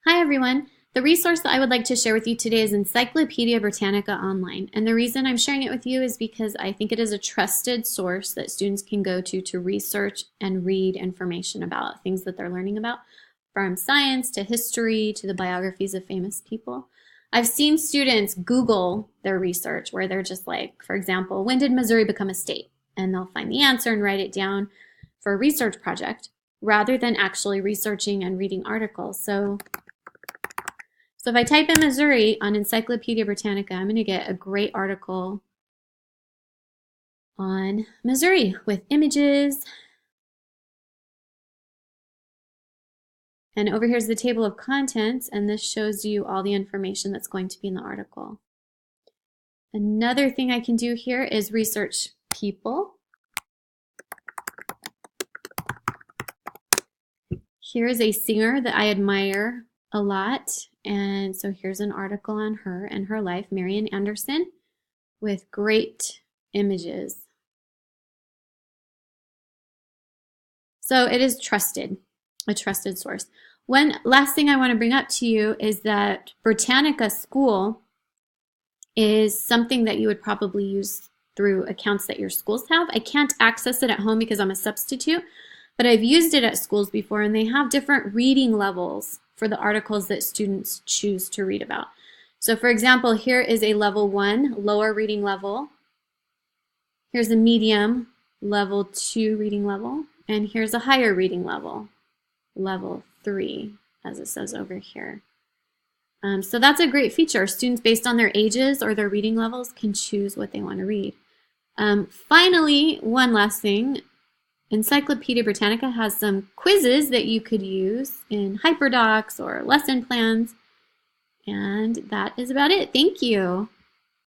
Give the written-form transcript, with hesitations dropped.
Hi everyone. The resource that I would like to share with you today is Encyclopedia Britannica Online. And the reason I'm sharing it with you is because I think it is a trusted source that students can go to research and read information about things that they're learning about, from science to history to the biographies of famous people. I've seen students Google their research where they're just like, for example, when did Missouri become a state? And they'll find the answer and write it down for a research project rather than actually researching and reading articles. So if I type in Missouri on Encyclopedia Britannica, I'm going to get a great article on Missouri with images. And over here's the table of contents, and this shows you all the information that's going to be in the article. Another thing I can do here is research people. Here is a singer that I admire a lot. And so here's an article on her and her life, Marian Anderson, with great images. So it is trusted, a trusted source. One last thing I want to bring up to you is that Britannica School is something that you would probably use through accounts that your schools have. I can't access it at home because I'm a substitute, but I've used it at schools before, and they have different reading levels for the articles that students choose to read about. So for example, here is a level 1, lower reading level. Here's a medium, level 2 reading level. And here's a higher reading level, level 3, as it says over here. So that's a great feature. Students, based on their ages or their reading levels, can choose what they want to read. Finally, one last thing. Encyclopedia Britannica has some quizzes that you could use in hyperdocs or lesson plans. And that is about it. Thank you.